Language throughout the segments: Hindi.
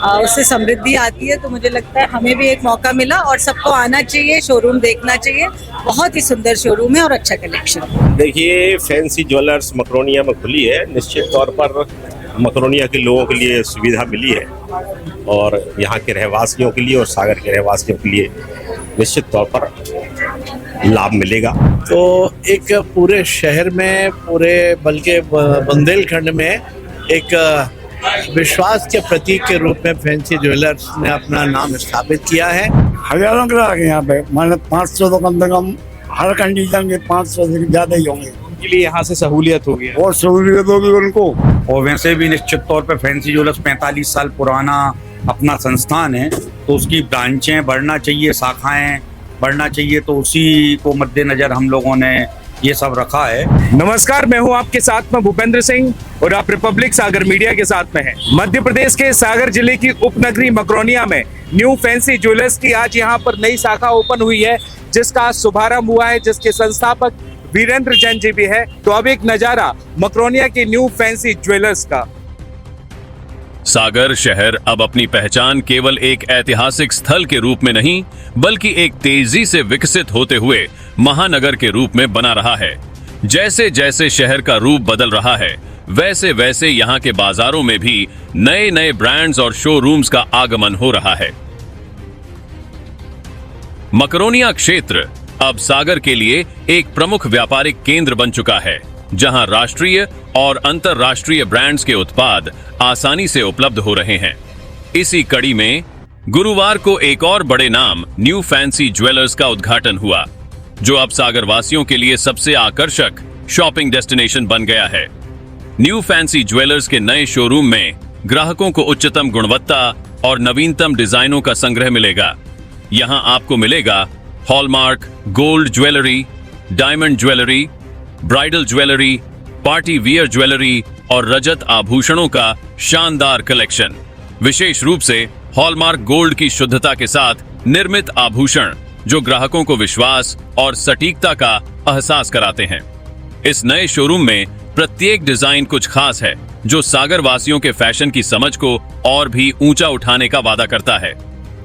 उससे समृद्धि आती है। तो मुझे लगता है हमें भी एक मौका मिला और सबको आना चाहिए, शोरूम देखना चाहिए। बहुत ही सुंदर शोरूम है और अच्छा कलेक्शन। देखिए, फैंसी ज्वेलर्स मकरोनिया में खुली है। निश्चित तौर पर मकरोनिया के लोगों के लिए सुविधा मिली है और यहाँ के रहवासियों के लिए और सागर के रहवासियों के लिए निश्चित तौर पर लाभ मिलेगा। तो एक पूरे शहर में, पूरे बल्कि बुंदेलखंड में एक विश्वास के प्रतीक के रूप में फैंसी ज्वेलर्स ने अपना नाम स्थापित किया है। हजारों ग्राहक यहाँ पे, मतलब 500 तो कम से कम हर कंडीशन के 500 से ज्यादा ही होंगे। उनके लिए यहाँ से सहूलियत होगी और सहूलियत होगी उनको। और वैसे भी निश्चित तौर पे फैंसी ज्वेलर्स 45 साल पुराना अपना संस्थान है, तो उसकी ब्रांचें बढ़ना चाहिए, शाखाएं बढ़ना चाहिए, तो उसी को मद्देनजर हम लोगों ने ये सब रखा है। नमस्कार, मैं हूं आपके साथ में भूपेंद्र सिंह और आप रिपब्लिक सागर मीडिया के साथ में हैं। मध्य प्रदेश के सागर जिले की उपनगरी मकरोनिया में न्यू फैंसी ज्वेलर्स की आज यहां पर नई शाखा ओपन हुई है, जिसका शुभारंभ हुआ है, जिसके संस्थापक वीरेंद्र जैन जी भी है। तो अब एक नजारा मकरोनिया के न्यू फैंसी ज्वेलर्स का। सागर शहर अब अपनी पहचान केवल एक ऐतिहासिक स्थल के रूप में नहीं, बल्कि एक तेजी से विकसित होते हुए महानगर के रूप में बना रहा है। जैसे जैसे शहर का रूप बदल रहा है, वैसे वैसे यहाँ के बाजारों में भी नए नए ब्रांड्स और शोरूम्स का आगमन हो रहा है। मकरोनिया क्षेत्र अब सागर के लिए एक प्रमुख व्यापारिक केंद्र बन चुका है, जहां राष्ट्रीय और अंतर्राष्ट्रीय ब्रांड्स के उत्पाद आसानी से उपलब्ध हो रहे हैं। इसी कड़ी में गुरुवार को एक और बड़े नाम न्यू फैंसी ज्वेलर्स का उद्घाटन हुआ, जो अब सागर वासियों के लिए सबसे आकर्षक शॉपिंग डेस्टिनेशन बन गया है। न्यू फैंसी ज्वेलर्स के नए शोरूम में ग्राहकों को उच्चतम गुणवत्ता और नवीनतम डिजाइनों का संग्रह मिलेगा। यहां आपको मिलेगा hallmark gold jewellery, diamond jewellery, bridal jewellery, party wear jewellery और रजत आभूषणों का शानदार कलेक्शन। विशेष रूप से हॉलमार्क गोल्ड की शुद्धता के साथ निर्मित आभूषण, जो ग्राहकों को विश्वास और सटीकता का एहसास कराते हैं। इस नए शोरूम में प्रत्येक डिजाइन कुछ खास है, जो सागर वासियों के फैशन की समझ को और भी ऊंचा उठाने का वादा करता है।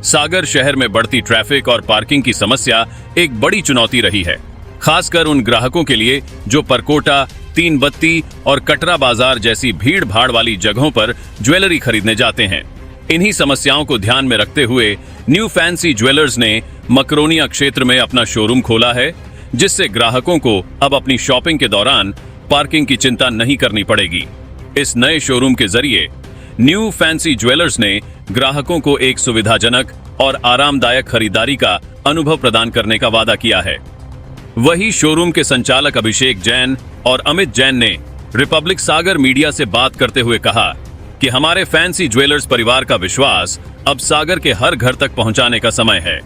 सागर शहर में बढ़ती ट्रैफिक और पार्किंग की समस्या एक बड़ी चुनौती रही है, खासकर उन ग्राहकों के लिए जो परकोटा, तीन बत्ती और कटरा बाजार जैसी भीड़ भाड़ वाली जगहों पर ज्वेलरी खरीदने जाते हैं। इन्हीं समस्याओं को ध्यान में रखते हुए न्यू फैंसी ज्वेलर्स ने मकरोनिया क्षेत्र में अपना शोरूम खोला है, जिससे ग्राहकों को अब अपनी शॉपिंग के दौरान पार्किंग की चिंता नहीं करनी पड़ेगी। इस नए शोरूम के जरिए न्यू फैंसी ज्वेलर्स ने ग्राहकों को एक सुविधाजनक और आरामदायक खरीदारी का अनुभव प्रदान करने का वादा किया है। वही शोरूम के संचालक अभिषेक जैन और अमित जैन ने रिपब्लिक सागर मीडिया से बात करते हुए कहा कि हमारे फैंसी ज्वेलर्स परिवार का विश्वास अब सागर के हर घर तक पहुंचाने का समय है।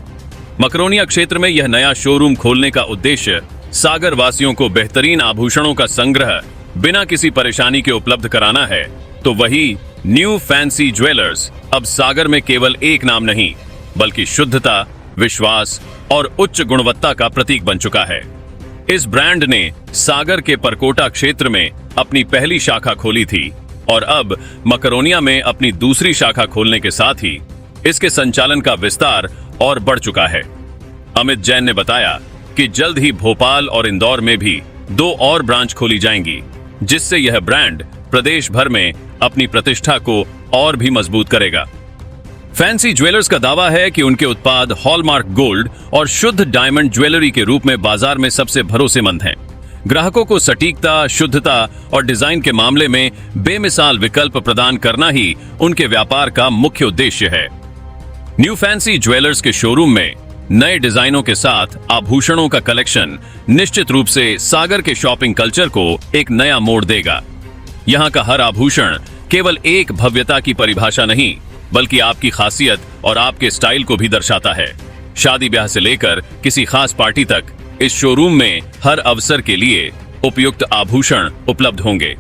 मकरोनिया क्षेत्र में यह नया शोरूम खोलने का उद्देश्य सागर वासियों को बेहतरीन आभूषणों का संग्रह बिना किसी परेशानी के उपलब्ध कराना है। तो वही न्यू फैंसी ज्वेलर्स अब सागर में केवल एक नाम नहीं, बल्कि शुद्धता, विश्वास और उच्च गुणवत्ता का प्रतीक बन चुका है। इस ब्रांड ने सागर के परकोटा क्षेत्र में अपनी पहली शाखा खोली थी और अब मकरोनिया में अपनी दूसरी शाखा खोलने के साथ ही इसके संचालन का विस्तार और बढ़ चुका है। अमित जैन ने बताया कि जल्द ही भोपाल और इंदौर में भी 2 और ब्रांच खोली जाएंगी, जिससे यह ब्रांड प्रदेश भर में अपनी प्रतिष्ठा को और भी मजबूत करेगा। फैंसी ज्वेलर्स का दावा है कि उनके उत्पाद हॉलमार्क गोल्ड और शुद्ध डायमंड ज्वेलरी के रूप में बाजार में सबसे भरोसेमंद हैं। ग्राहकों को सटीकता, शुद्धता और डिजाइन के मामले में बेमिसाल विकल्प प्रदान करना ही उनके व्यापार का मुख्य उद्देश्य है। न्यू फैंसी ज्वेलर्स के शोरूम में नए डिजाइनों के साथ आभूषणों का कलेक्शन निश्चित रूप से सागर के शॉपिंग कल्चर को एक नया मोड़ देगा। यहाँ का हर आभूषण केवल एक भव्यता की परिभाषा नहीं, बल्कि आपकी खासियत और आपके स्टाइल को भी दर्शाता है। शादी ब्याह से लेकर किसी खास पार्टी तक इस शोरूम में हर अवसर के लिए उपयुक्त आभूषण उपलब्ध होंगे।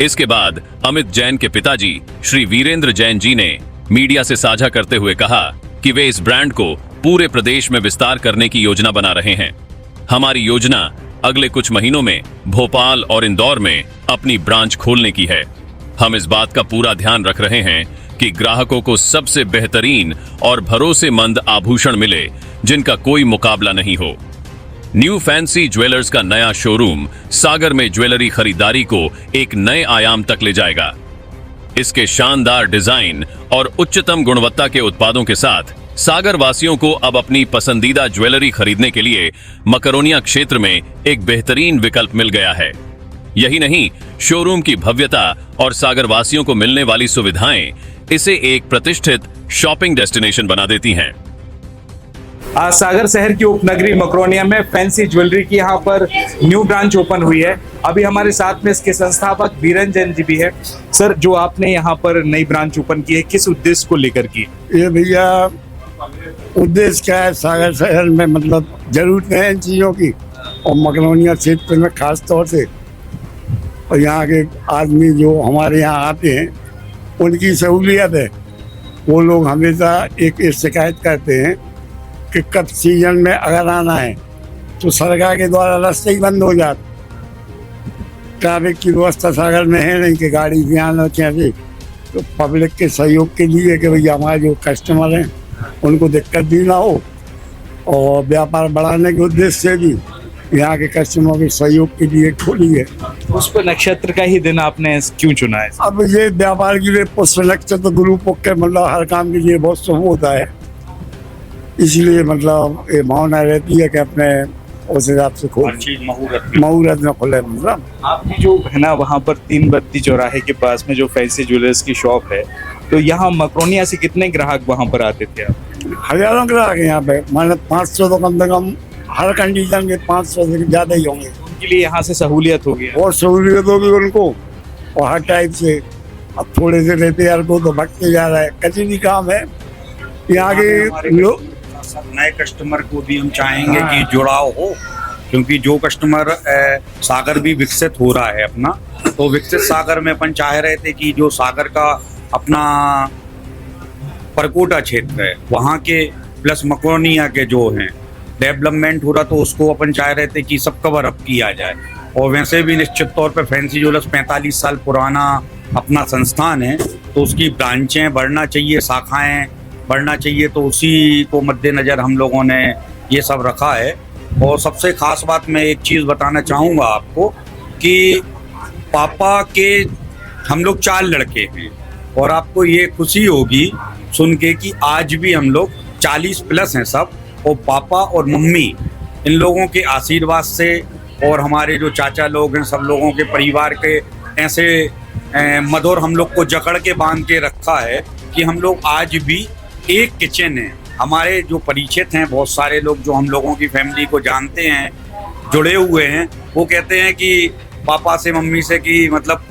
इसके बाद अमित जैन के पिताजी श्री वीरेंद्र जैन जी ने मीडिया से साझा करते हुए कहा कि वे इस ब्रांड को पूरे प्रदेश में विस्तार करने की योजना बना रहे हैं। हमारी योजना अगले कुछ महीनों में भोपाल और इंदौर में अपनी ब्रांच खोलने की है। हम इस बात का पूरा ध्यान रख रहे हैं कि ग्राहकों को सबसे बेहतरीन और भरोसेमंद आभूषण मिले जिनका कोई मुकाबला नहीं हो। न्यू फैंसी ज्वेलर्स का नया शोरूम सागर में ज्वेलरी खरीदारी को एक नए आयाम तक ले जाएगा। इसके शानदार डिजाइन और उच्चतम गुणवत्ता के उत्पादों के साथ सागर वासियों को अब अपनी पसंदीदा ज्वेलरी खरीदने के लिए मकरोनिया क्षेत्र में एक बेहतरीन विकल्प मिल गया है। यही नहीं, शोरूम की भव्यता और सागर वासियों को मिलने वाली सुविधाएं इसे एक प्रतिष्ठित शॉपिंग डेस्टिनेशन बना देती हैं। आज सागर शहर की उपनगरी मकरोनिया में फैंसी ज्वेलरी की यहाँ पर न्यू ब्रांच ओपन हुई है। अभी हमारे साथ में इसके संस्थापक बीरंजन जी भी है। सर, जो आपने यहाँ पर नई ब्रांच ओपन की है, किस उद्देश्य को लेकर की? ये भैया उद्देश्य क्या है, सागर शहर में मतलब जरूरत है इन चीज़ों की, और मकरोनिया क्षेत्र में खास तौर से, और यहाँ के आदमी जो हमारे यहाँ आते हैं उनकी सहूलियत है। वो लोग हमेशा एक शिकायत करते हैं कि कब सीजन में अगर आना है तो सरकार के द्वारा रास्ते ही बंद हो जाते, ट्रैफिक की व्यवस्था सागर में है नहीं कि गाड़ी भी आना चाहिए। तो पब्लिक के सहयोग के लिए कि भैया हमारे जो कस्टमर हैं उनको दिक्कत भी ना हो, और व्यापार बढ़ाने के उद्देश्य से भी यहाँ के कस्टमर के सहयोग के लिए खोली है। पुष्प नक्षत्र का ही दिन आपने क्यों चुना है? अब ये व्यापार के लिए पुष्प नक्षत्र गुरु के मतलब हर काम के लिए बहुत शुभ होता है, इसलिए मतलब ये भावना रहती है कि अपने उस हिसाब से खोल मुहूर्त में खोले। मतलब आपकी जो है ना वहाँ पर 3 बत्ती चौराहे के पास में जो फैंसी ज्वेलर्स की शॉप है, तो यहाँ मकरोनिया से कितने ग्राहक वहाँ पर आते थे? हजारों ग्राहक यहाँ पे, मतलब 500 तो कम से कम हर कंडीशन के 500 से ज़्यादा ही होंगे। उनके लिए यहाँ से सहूलियत होगी और सहूलियत होगी उनको, और हर टाइप से। अब थोड़े से रहते यार को तो भटके जा रहा है, कचरी काम है यहाँ के लोग। नए कस्टमर को भी हम चाहेंगे कि जुड़ाव हो, क्योंकि जो कस्टमर सागर भी विकसित हो रहा है अपना, तो विकसित सागर में अपन चाह रहे थे कि जो सागर का अपना परकोटा क्षेत्र है वहाँ के प्लस मकरोनिया के जो हैं डेवलपमेंट हो रहा, तो उसको अपन चाह रहे थे कि सब कवर अप किया जाए। और वैसे भी निश्चित तौर पे फैंसी ज्वेलर्स 45 साल पुराना अपना संस्थान है, तो उसकी ब्रांचें बढ़ना चाहिए, शाखाएं बढ़ना चाहिए, तो उसी को मद्देनज़र हम लोगों ने ये सब रखा है। और सबसे ख़ास बात मैं एक चीज़ बताना चाहूँगा आपको कि पापा के हम लोग 4 लड़के हैं, और आपको ये खुशी होगी सुन के कि आज भी हम लोग 40 प्लस हैं सब, और पापा और मम्मी इन लोगों के आशीर्वाद से और हमारे जो चाचा लोग हैं सब लोगों के परिवार के ऐसे मधुर हम लोग को जकड़ के बांध के रखा है कि हम लोग आज भी एक किचन है। हमारे जो परिचित हैं बहुत सारे लोग जो हम लोगों की फैमिली को जानते हैं, जुड़े हुए हैं, वो कहते हैं कि पापा से मम्मी से कि मतलब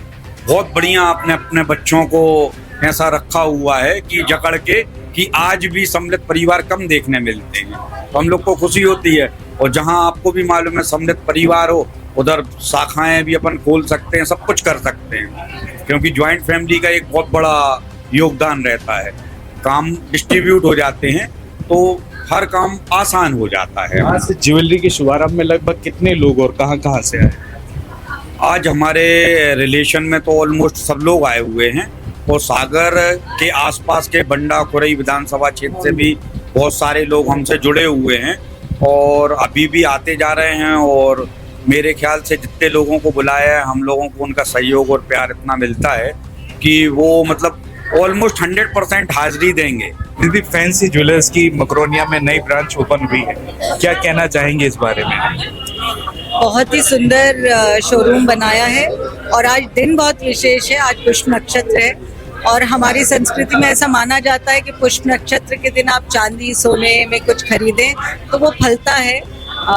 बहुत बढ़िया आपने अपने बच्चों को ऐसा रखा हुआ है कि जकड़ के कि आज भी सम्मिलित परिवार कम देखने मिलते हैं, तो हम लोग को खुशी होती है। और जहां आपको भी मालूम है सम्मिलित परिवार हो, उधर शाखाएं भी अपन खोल सकते हैं, सब कुछ कर सकते हैं, क्योंकि ज्वाइंट फैमिली का एक बहुत बड़ा योगदान रहता है। काम डिस्ट्रीब्यूट हो जाते हैं तो हर काम आसान हो जाता है। आज ज्वेलरी के शुभारंभ में लगभग कितने लोग और कहां से आए? आज हमारे रिलेशन में तो ऑलमोस्ट सब लोग आए हुए हैं, और सागर के आसपास के बंडा खुरई विधानसभा क्षेत्र से भी बहुत सारे लोग हमसे जुड़े हुए हैं, और अभी भी आते जा रहे हैं। और मेरे ख्याल से जितने लोगों को बुलाया है, हम लोगों को उनका सहयोग और प्यार इतना मिलता है कि वो मतलब ऑलमोस्ट 100% हाजिरी देंगे। दीदी, फैंसी ज्वेलर्स की मकरोनिया में नई ब्रांच ओपन हुई है, क्या कहना चाहेंगे इस बारे में? बहुत ही सुंदर शोरूम बनाया है, और आज दिन बहुत विशेष है। आज पुष्प नक्षत्र है, और हमारी संस्कृति में ऐसा माना जाता है कि पुष्प नक्षत्र के दिन आप चांदी सोने में कुछ खरीदें तो वो फलता है,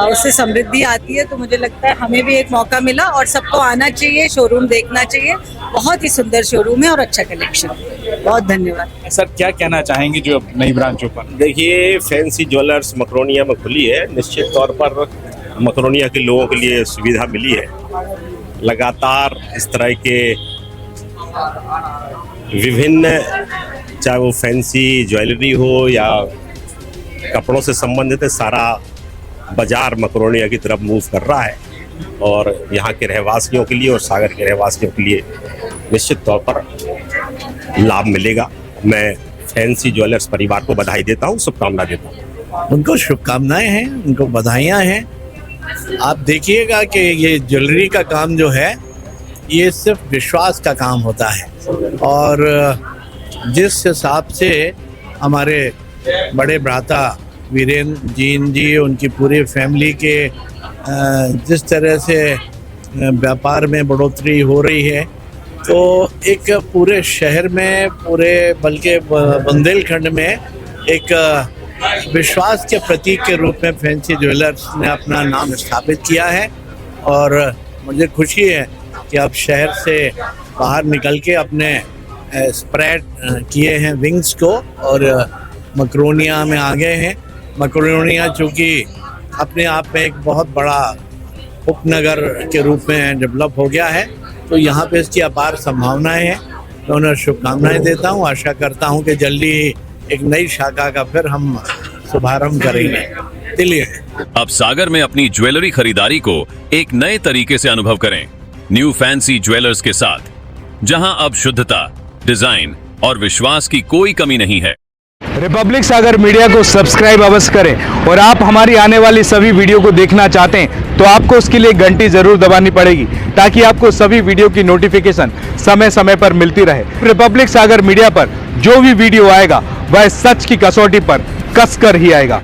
उससे समृद्धि आती है। तो मुझे लगता है हमें भी एक मौका मिला, और सबको आना चाहिए, शोरूम देखना चाहिए। बहुत ही सुंदर शोरूम है और अच्छा कलेक्शन है। बहुत धन्यवाद। सर, क्या कहना चाहेंगे जो नई ब्रांच ओपन? देखिए, फैंसी ज्वेलर्स मकरोनिया में खुली है, निश्चित तौर पर मकरोनिया के लोगों के लिए सुविधा मिली है। लगातार इस तरह के विभिन्न, चाहे वो फैंसी ज्वेलरी हो या कपड़ों से संबंधित है, सारा बाजार मकरोनिया की तरफ मूव कर रहा है, और यहाँ के रहवासियों के लिए और सागर के रहवासियों के लिए निश्चित तौर पर लाभ मिलेगा। मैं फैंसी ज्वेलर्स परिवार को बधाई देता हूँ, शुभकामना देता हूँ। उनको शुभकामनाएं हैं, उनको बधाइयाँ हैं। आप देखिएगा कि ये ज्वेलरी का काम जो है ये सिर्फ विश्वास का काम होता है, और जिस हिसाब से हमारे बड़े भ्राता वीरेंद्र जीन जी, उनकी पूरी फैमिली के जिस तरह से व्यापार में बढ़ोतरी हो रही है, तो एक पूरे शहर में, पूरे बल्कि बुंदेलखंड में एक विश्वास के प्रतीक के रूप में फैंसी ज्वेलर्स ने अपना नाम स्थापित किया है। और मुझे खुशी है कि अब शहर से बाहर निकल के अपने स्प्रेड किए हैं विंग्स को, और मकरोनिया में आ गए हैं। मकरोनिया चूँकि अपने आप में एक बहुत बड़ा उपनगर के रूप में डेवलप हो गया है, तो यहाँ पे इसकी अपार संभावनाएं हैं। मैं उन्हें शुभकामनाएं देता हूँ। आशा करता हूँ कि जल्दी ही एक नई शाखा का फिर हम शुभारंभ करेंगे। चलिए, अब सागर में अपनी ज्वेलरी खरीदारी को एक नए तरीके से अनुभव करें न्यू फैंसी ज्वेलर्स के साथ, जहां अब शुद्धता, डिजाइन और विश्वास की कोई कमी नहीं है। रिपब्लिक सागर मीडिया को सब्सक्राइब अवश्य करें, और आप हमारी आने वाली सभी वीडियो को देखना चाहते हैं तो आपको उसके लिए घंटी जरूर दबानी पड़ेगी, ताकि आपको सभी वीडियो की नोटिफिकेशन समय समय पर मिलती रहे। रिपब्लिक सागर मीडिया पर जो भी वीडियो आएगा वह सच की कसौटी पर कसकर ही आएगा।